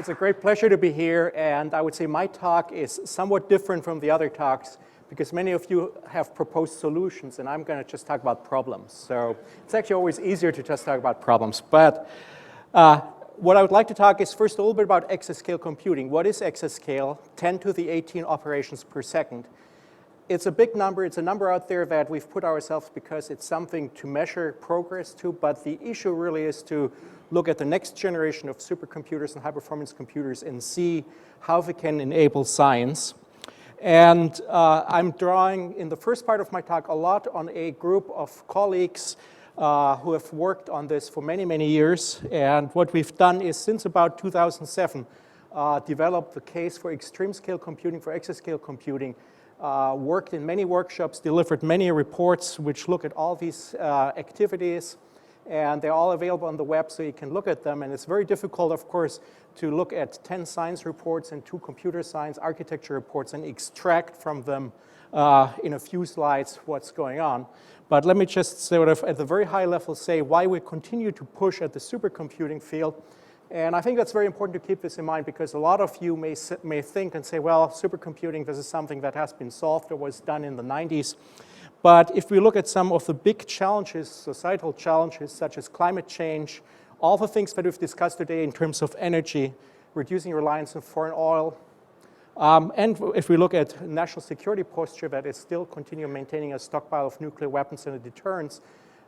It's a great pleasure to be here, and I would say my talk is somewhat different from the other talks because many of you have proposed solutions, and I'm going to just talk about problems. So it's actually always easier to just talk about problems. But what I would like to talk is first a little bit about exascale computing. What is exascale? 10 to the 18 operations per second. It's a big number. It's a number out there that we've put ourselves because it's something to measure progress to, but the issue really is to look at the next generation of supercomputers and high-performance computers and see how we can enable science. And I'm drawing, in the first part of my talk, a lot on a group of colleagues who have worked on this for many, many years. And what we've done is, since about 2007, developed the case for extreme-scale computing, for exascale computing, worked in many workshops, delivered many reports which look at all these activities. And they're all available on the web, so you can look at them. And it's very difficult, of course, to look at 10 science reports and 2 computer science architecture reports and extract from them in a few slides what's going on. But let me just sort of, at the very high level, say why we continue to push at the supercomputing field. And I think that's very important to keep this in mind because a lot of you may think and say, well, supercomputing, this is something that has been solved or was done in the 90s. But if we look at some of the big challenges, societal challenges, such as climate change, all the things that we've discussed today in terms of energy, reducing reliance on foreign oil, and if we look at national security posture that is still continuing maintaining a stockpile of nuclear weapons and a deterrence,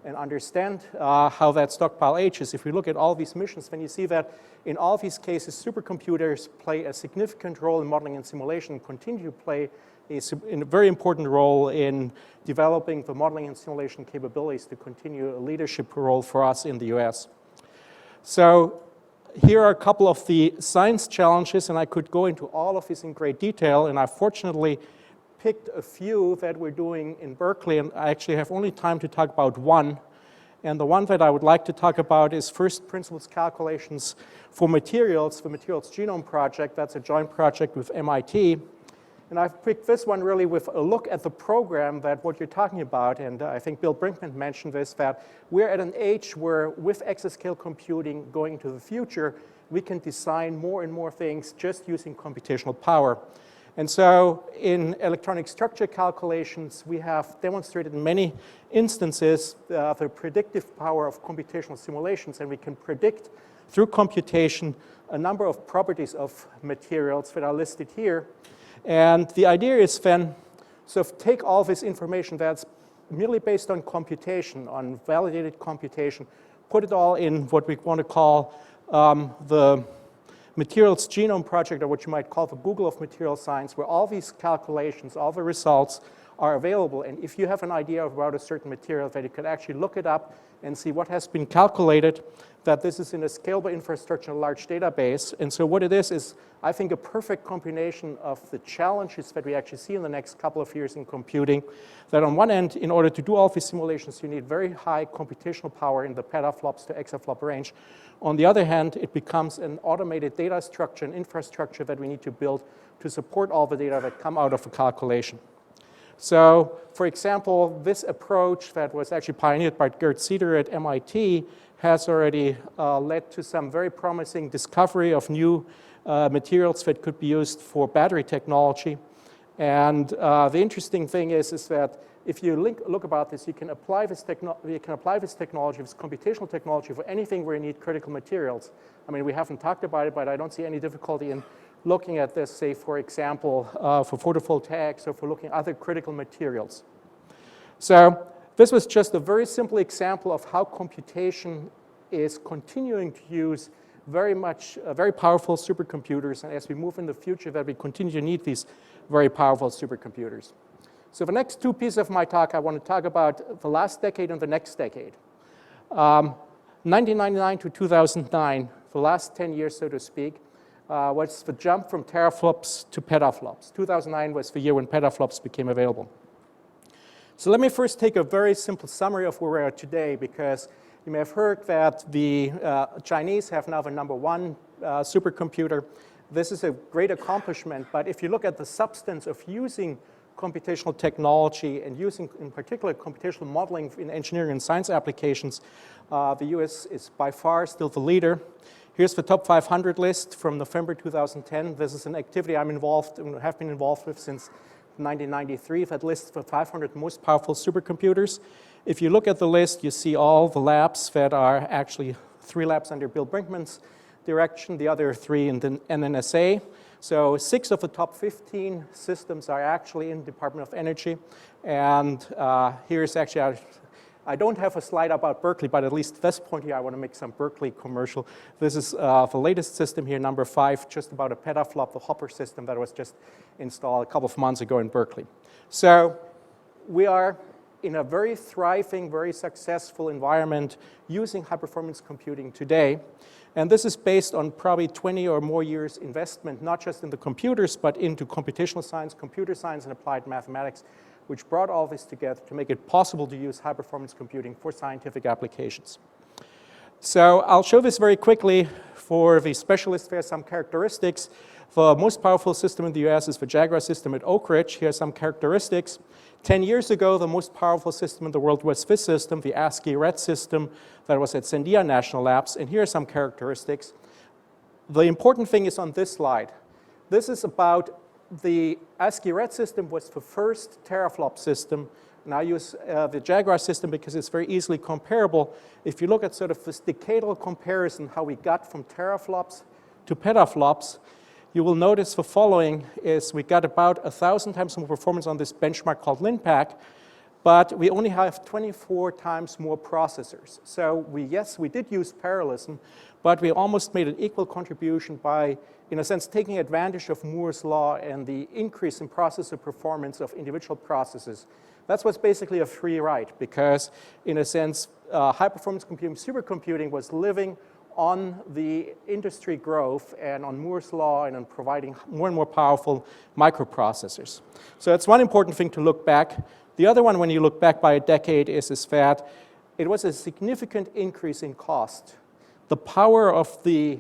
and understand how that stockpile ages, if we look at all these missions, then you see that in all these cases, supercomputers play a significant role in modeling and simulation, and continue to play a very important role in developing the modeling and simulation capabilities to continue a leadership role for us in the US. So here are a couple of the science challenges, and I could go into all of this in great detail, and I fortunately picked a few that we're doing in Berkeley, and I actually have only time to talk about one. And the one that I would like to talk about is first principles calculations for materials, the Materials Genome Project. That's a joint project with MIT. And I've picked this one really with a look at the program that what you're talking about, and I think Bill Brinkman mentioned this, that we're at an age where with exascale computing going into the future, we can design more and more things just using computational power. And so in electronic structure calculations, we have demonstrated in many instances the predictive power of computational simulations, and we can predict through computation a number of properties of materials that are listed here. And the idea is then, so take all this information that's merely based on computation, on validated computation, put it all in what we want to call the Materials Genome Project, or what you might call the Google of material science, where all these calculations, all the results are available. And if you have an idea about a certain material, that you could actually look it up and see what has been calculated, that this is in a scalable infrastructure, a large database. And so what it is, I think, a perfect combination of the challenges that we actually see in the next couple of years in computing, that on one end, in order to do all these simulations, you need very high computational power in the petaflops to exaflop range. On the other hand, it becomes an automated data structure and infrastructure that we need to build to support all the data that come out of a calculation. So, for example, this approach that was actually pioneered by Gerd Cedar at MIT has already led to some very promising discovery of new materials that could be used for battery technology. And the interesting thing is that if you look about this, you can apply this technology, this computational technology, for anything where you need critical materials. I mean, we haven't talked about it, but I don't see any difficulty in looking at this, say, for example, for photovoltaics or for looking at other critical materials. So this was just a very simple example of how computation is continuing to use very powerful supercomputers, and as we move in the future, that we continue to need these very powerful supercomputers. So the next 2 pieces of my talk, I want to talk about the last decade and the next decade. 1999 to 2009, the last 10 years, so to speak, was the jump from teraflops to petaflops. 2009 was the year when petaflops became available. So let me first take a very simple summary of where we are today, because you may have heard that the Chinese have now the #1 supercomputer. This is a great accomplishment, but if you look at the substance of using computational technology and using, in particular, computational modeling in engineering and science applications, the US is by far still the leader. Here's the top 500 list from November 2010. This is an activity I'm involved and have been involved with since 1993. That lists the 500 most powerful supercomputers. If you look at the list, you see all the labs that are actually 3 labs under Bill Brinkman's direction, the other 3 in the NNSA. So 6 of the top 15 systems are actually in the Department of Energy. And here's actually, I don't have a slide about Berkeley, but at least at this point here, I want to make some Berkeley commercial. This is the latest system here, number 5, just about a petaflop, the Hopper system that was just installed a couple of months ago in Berkeley. So we are in a very thriving, very successful environment using high-performance computing today. And this is based on probably 20 or more years investment, not just in the computers, but into computational science, computer science, and applied mathematics, which brought all this together to make it possible to use high-performance computing for scientific applications. So I'll show this very quickly. For the specialists, there are some characteristics. The most powerful system in the US is the Jaguar system at Oak Ridge. Here are some characteristics. 10 years ago, the most powerful system in the world was this system, the ASCII Red system that was at Sandia National Labs. And here are some characteristics. The important thing is on this slide. This is about the ASCII Red system was the first teraflop system. And I use the Jaguar system because it's very easily comparable. If you look at sort of this decadal comparison, how we got from teraflops to petaflops, you will notice the following is we got about 1,000 times more performance on this benchmark called LINPACK, but we only have 24 times more processors. So yes, we did use parallelism, but we almost made an equal contribution by, in a sense, taking advantage of Moore's law and the increase in processor performance of individual processes. That's what's basically a free ride, because in a sense, high-performance computing, supercomputing was living on the industry growth and on Moore's law and on providing more and more powerful microprocessors. So that's one important thing to look back. The other one, when you look back by a decade, is that it was a significant increase in cost. The power of the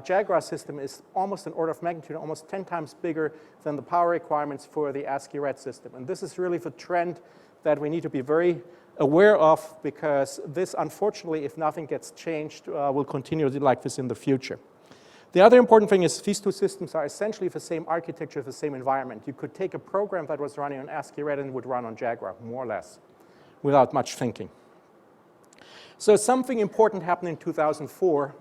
Jaguar system is almost an order of magnitude, almost 10 times bigger than the power requirements for the ASCII Red system. And this is really the trend that we need to be very aware of, because this, unfortunately, if nothing gets changed, will continue like this in the future. The other important thing is these two systems are essentially the same architecture, the same environment. You could take a program that was running on ASCII Red and it would run on Jaguar, more or less, without much thinking. So something important happened in 2004.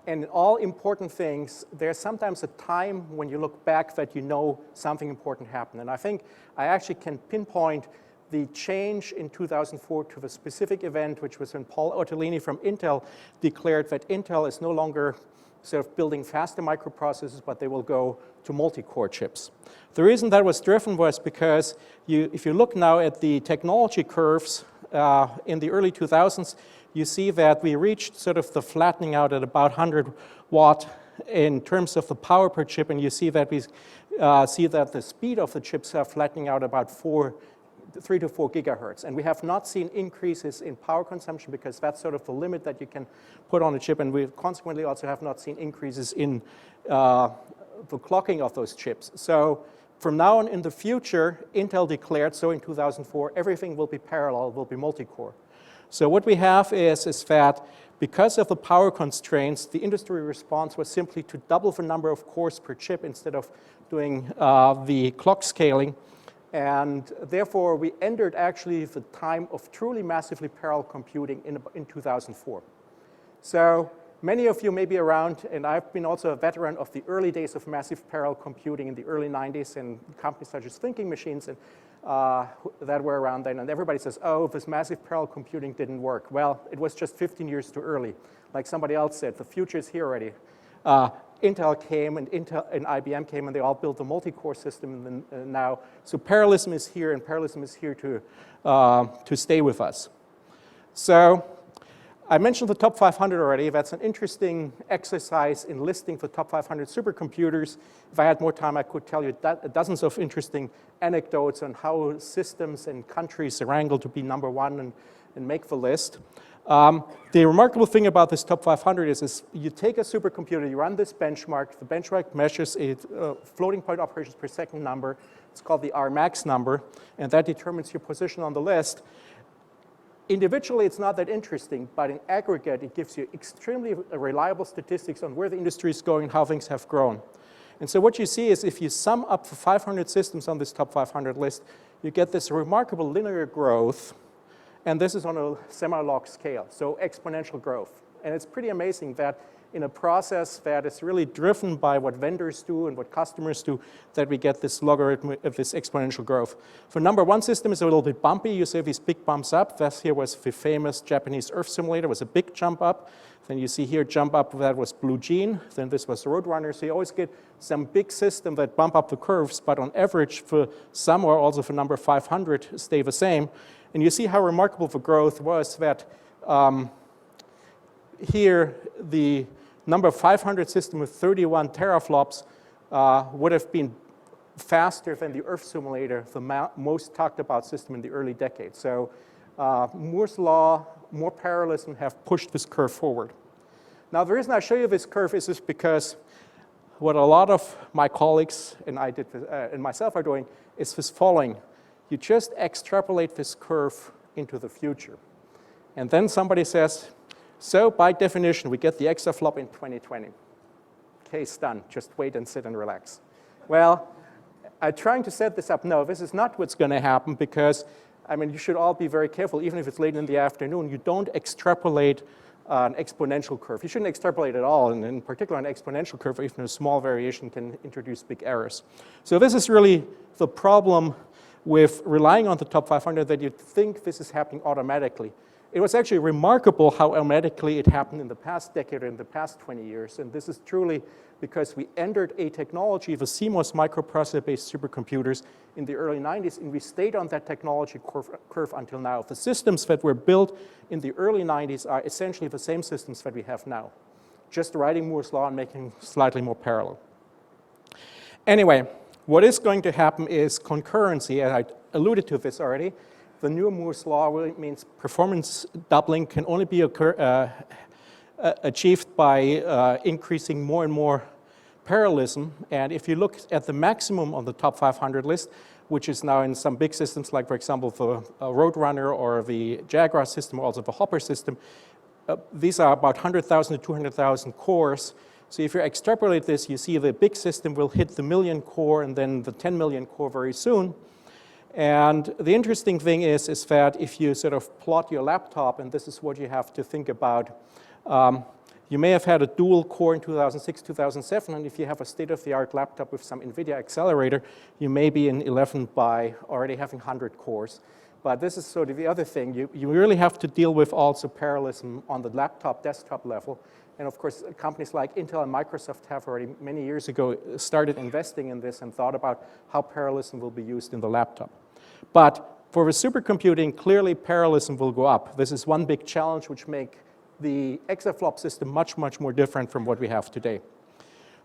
And in all important things, there's sometimes a time when you look back that you know something important happened. And I think I actually can pinpoint the change in 2004 to the specific event, which was when Paul Ottolini from Intel declared that Intel is no longer sort of building faster microprocessors, but they will go to multi-core chips. The reason that was driven was because if you look now at the technology curves in the early 2000s, you see that we reached sort of the flattening out at about 100 watt in terms of the power per chip, and you see that the speed of the chips are flattening out about 3 to 4 gigahertz. And we have not seen increases in power consumption because that's sort of the limit that you can put on a chip. And we consequently also have not seen increases in the clocking of those chips. So from now on in the future, Intel declared, so in 2004, everything will be parallel, will be multi-core. So what we have is that because of the power constraints, the industry response was simply to double the number of cores per chip instead of doing the clock scaling. And therefore, we entered actually the time of truly massively parallel computing in 2004. So many of you may be around, and I've been also a veteran of the early days of massive parallel computing in the early 90s, and companies such as Thinking Machines and that were around then. And everybody says, oh, this massive parallel computing didn't work. Well, it was just 15 years too early. Like somebody else said, the future is here already. Intel came and IBM came, and they all built a multi-core system now. So parallelism is here, and parallelism is here to stay with us. So I mentioned the top 500 already. That's an interesting exercise in listing the top 500 supercomputers. If I had more time, I could tell you dozens of interesting anecdotes on how systems and countries wrangle to be number one and make the list. The remarkable thing about this top 500 is you take a supercomputer, you run this benchmark. The benchmark measures a floating point operations per second number. It's called the Rmax number, and that determines your position on the list. Individually, it's not that interesting, but in aggregate, it gives you extremely reliable statistics on where the industry is going and how things have grown. And so what you see is if you sum up the 500 systems on this top 500 list, you get this remarkable linear growth, and this is on a semi-log scale, so exponential growth. And it's pretty amazing that in a process that is really driven by what vendors do and what customers do, that we get this logarithm of this exponential growth. For number one system, it's a little bit bumpy. You see these big bumps up. This here was the famous Japanese Earth simulator, was a big jump up. Then you see here jump up, that was Blue Gene. Then this was Roadrunner. So you always get some big system that bump up the curves, but on average for some or also for number 500 stay the same. And you see how remarkable the growth was that here the number 500 system with 31 teraflops would have been faster than the Earth simulator, the most talked about system in the early decades. So Moore's law, more parallelism have pushed this curve forward. Now the reason I show you this curve is just because what a lot of my colleagues and I did and myself are doing is this following. You just extrapolate this curve into the future. And then somebody says, so by definition, we get the exaflop in 2020. Case done. Just wait and sit and relax. Well, I'm trying to set this up. No, this is not what's going to happen because, I mean, you should all be very careful. Even if it's late in the afternoon, you don't extrapolate an exponential curve. You shouldn't extrapolate at all, and in particular an exponential curve, even a small variation can introduce big errors. So this is really the problem with relying on the top 500, that you think this is happening automatically. It was actually remarkable how automatically it happened in the past decade or in the past 20 years. And this is truly because we entered a technology, the CMOS microprocessor-based supercomputers in the early 90s, and we stayed on that technology curve until now. The systems that were built in the early 90s are essentially the same systems that we have now, just writing Moore's law and making slightly more parallel. Anyway, what is going to happen is concurrency, and I alluded to this already. The new Moore's law really means performance doubling can only be achieved by increasing more and more parallelism. And if you look at the maximum on the top 500 list, which is now in some big systems, like, for example, the Roadrunner or the Jaguar system, or also the Hopper system, these are about 100,000 to 200,000 cores. So if you extrapolate this, you see the big system will hit the million core and then the 10 million core very soon. And the interesting thing is that if you sort of plot your laptop, and this is what you have to think about, you may have had a dual core in 2006, 2007, and if you have a state-of-the-art laptop with some NVIDIA accelerator, you may be in 11 by already having 100 cores. But this is sort of the other thing. You really have to deal with also parallelism on the laptop, desktop level. And of course, companies like Intel and Microsoft have already many years ago started investing in this and thought about how parallelism will be used in the laptop. But for the supercomputing, clearly parallelism will go up. This is one big challenge which make the exaflop system much, much more different from what we have today.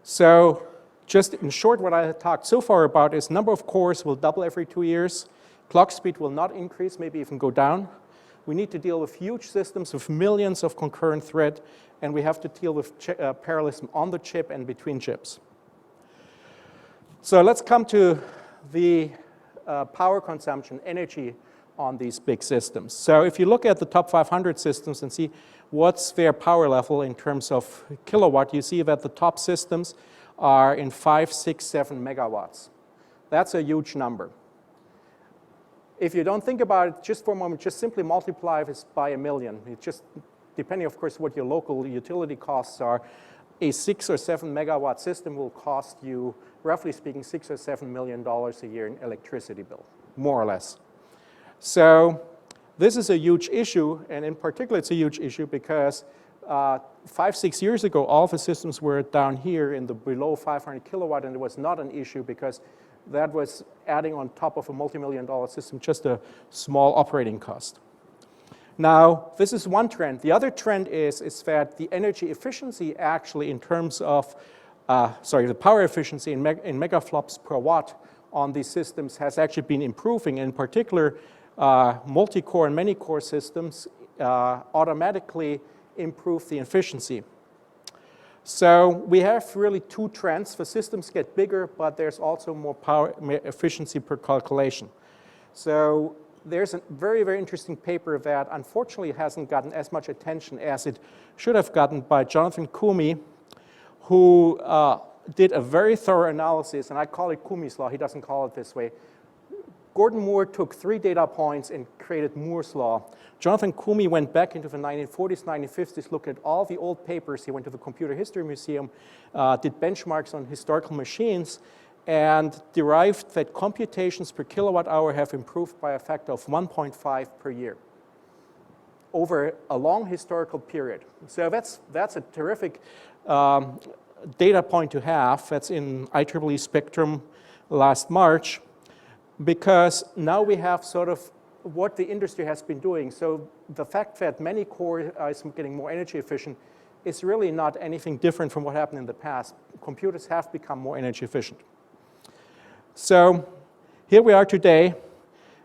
So just in short, what I talked so far about is number of cores will double every 2 years. Clock speed will not increase, maybe even go down. We need to deal with huge systems with millions of concurrent threads, and we have to deal with parallelism on the chip and between chips. So let's come to the power consumption, energy on these big systems. So if you look at the top 500 systems and see what's their power level in terms of kilowatt, you see that the top systems are in 5, 6, 7 megawatts. That's a huge number. If you don't think about it just for a moment, just simply multiply this by 1 million. It just, depending, of course, what your local utility costs are, a 6 or 7 megawatt system will cost you, roughly speaking, $6 or $7 million a year in electricity bill, more or less. So this is a huge issue, and in particular, it's a huge issue because 5, 6 years ago, all the systems were down here in the below 500 kilowatt, and it was not an issue because that was adding on top of a multi-million-dollar system just a small operating cost. Now, this is one trend. The other trend is that the energy efficiency actually in terms of, the power efficiency in megaflops per watt on these systems has actually been improving. In particular, multi-core and many-core systems automatically improve the efficiency. So we have really two trends. The systems get bigger, but there's also more power efficiency per calculation. So there's a very, very interesting paper that unfortunately hasn't gotten as much attention as it should have gotten by Jonathan Koomey, who did a very thorough analysis, and I call it Koomey's law. He doesn't call it this way. Gordon Moore took 3 data points and created Moore's law. Jonathan Koomey went back into the 1940s, 1950s, looked at all the old papers. He went to the Computer History Museum, did benchmarks on historical machines, and derived that computations per kilowatt hour have improved by a factor of 1.5 per year over a long historical period. So that's a terrific data point to have. That's in IEEE Spectrum last March, because now we have sort of what the industry has been doing. So the fact that many core is getting more energy efficient is really not anything different from what happened in the past. Computers have become more energy efficient. So here we are today,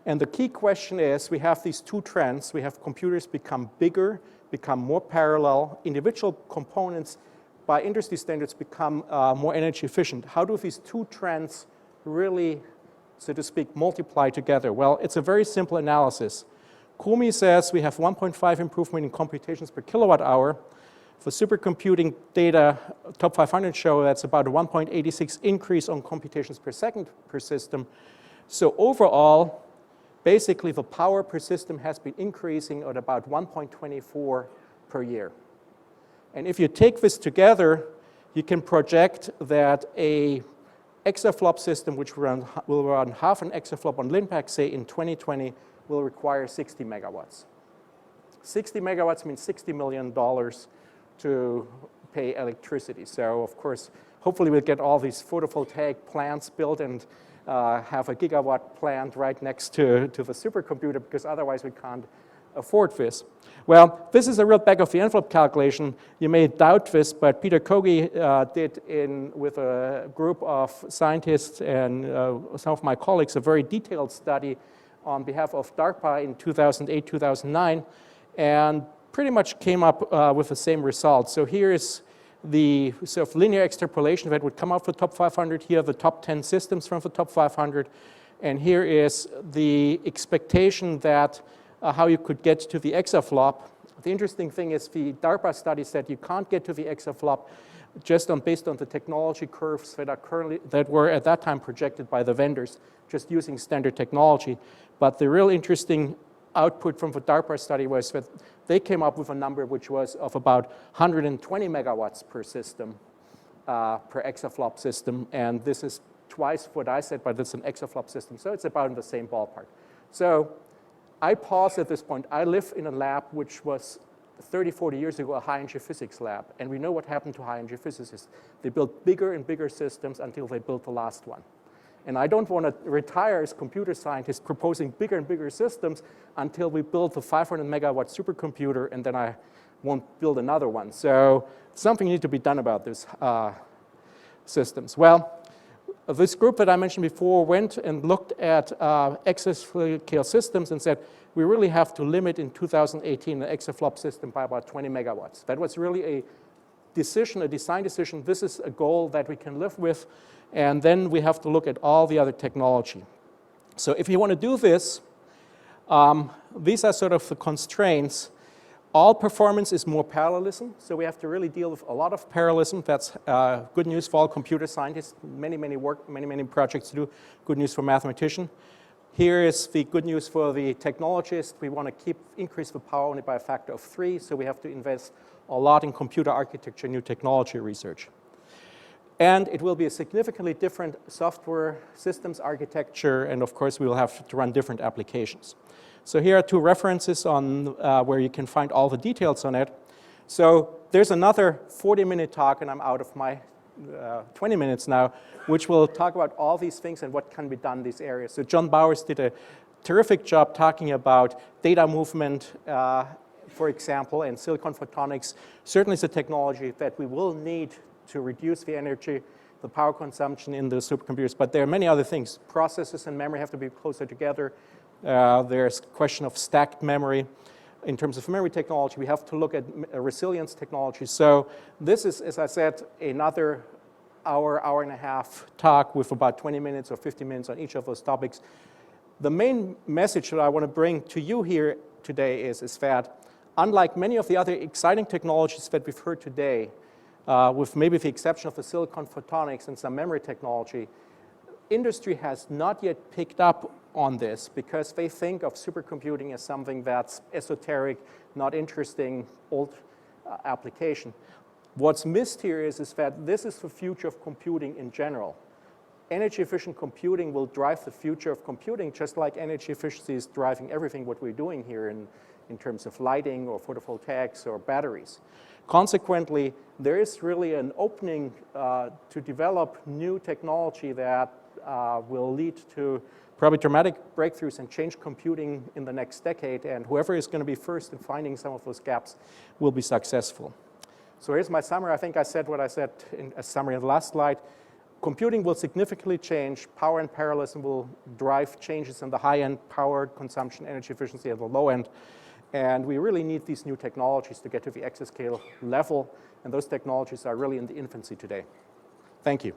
and the key question is we have these 2 trends. We have computers become bigger, become more parallel. Individual components by industry standards become more energy efficient. How do these 2 trends really, so to speak, multiply together? Well, it's a very simple analysis. Koomey says we have 1.5 improvement in computations per kilowatt hour. For supercomputing data, top 500 show that's about a 1.86 increase on computations per second per system. So overall, basically the power per system has been increasing at about 1.24 per year. And if you take this together, you can project that a exaflop system, which will run half an exaflop on Linpack, say in 2020, will require 60 megawatts. 60 megawatts means $60 million to pay electricity. So of course, hopefully we'll get all these photovoltaic plants built and have a gigawatt plant right next to the supercomputer, because otherwise we can't afford this. Well, this is a real back of the envelope calculation. You may doubt this, but Peter Kogi did with a group of scientists and some of my colleagues a very detailed study on behalf of DARPA in 2008, 2009, and pretty much came up with the same results. So here is the sort of linear extrapolation that would come out for the top 500. Here are the top 10 systems from the top 500. And here is the expectation that how you could get to the exaflop. The interesting thing is the DARPA study said you can't get to the exaflop just based on the technology curves that were at that time projected by the vendors, just using standard technology. But the real interesting output from the DARPA study was that they came up with a number which was of about 120 megawatts per system, per exaflop system. And this is twice what I said, but it's an exaflop system. So it's about in the same ballpark. So I pause at this point. I live in a lab which was 30, 40 years ago, a high-energy physics lab. And we know what happened to high-energy physicists. They built bigger and bigger systems until they built the last one. And I don't want to retire as computer scientist proposing bigger and bigger systems until we build the 500 megawatt supercomputer, and then I won't build another one. So something needs to be done about these systems. Well, this group that I mentioned before went and looked at exascale systems and said, we really have to limit in 2018 an exaflop system by about 20 megawatts. That was really a decision, a design decision. This is a goal that we can live with. And then we have to look at all the other technology. So if you want to do this, these are sort of the constraints. All performance is more parallelism. So we have to really deal with a lot of parallelism. That's good news for all computer scientists. Many projects to do. Good news for mathematicians. Here is the good news for the technologist. We want to increase the power only by a factor of 3. So we have to invest a lot in computer architecture, new technology research. And it will be a significantly different software systems architecture, and of course we will have to run different applications. So here are 2 references on where you can find all the details on it. So there's another 40-minute talk, and I'm out of my 20 minutes now, which will talk about all these things and what can be done in these areas. So John Bowers did a terrific job talking about data movement, for example, and silicon photonics. Certainly it's a technology that we will need to reduce the energy, the power consumption in the supercomputers. But there are many other things. Processors and memory have to be closer together. There's a question of stacked memory. In terms of memory technology, we have to look at resilience technology. So this is, as I said, another hour and a half talk with about 20 minutes or 50 minutes on each of those topics. The main message that I want to bring to you here today is that unlike many of the other exciting technologies that we've heard today, with maybe the exception of the silicon photonics and some memory technology, industry has not yet picked up on this because they think of supercomputing as something that's esoteric, not interesting, old application. What's missed here is that this is the future of computing in general. Energy efficient computing will drive the future of computing, just like energy efficiency is driving everything what we're doing here in terms of lighting or photovoltaics or batteries. Consequently, there is really an opening to develop new technology that will lead to probably dramatic breakthroughs and change computing in the next decade, and whoever is going to be first in finding some of those gaps will be successful. So here's my summary. I think I said what I said in a summary in the last slide. Computing will significantly change. Power and parallelism will drive changes in the high-end power consumption, energy efficiency at the low end. And we really need these new technologies to get to the exascale level. And those technologies are really in the infancy today. Thank you.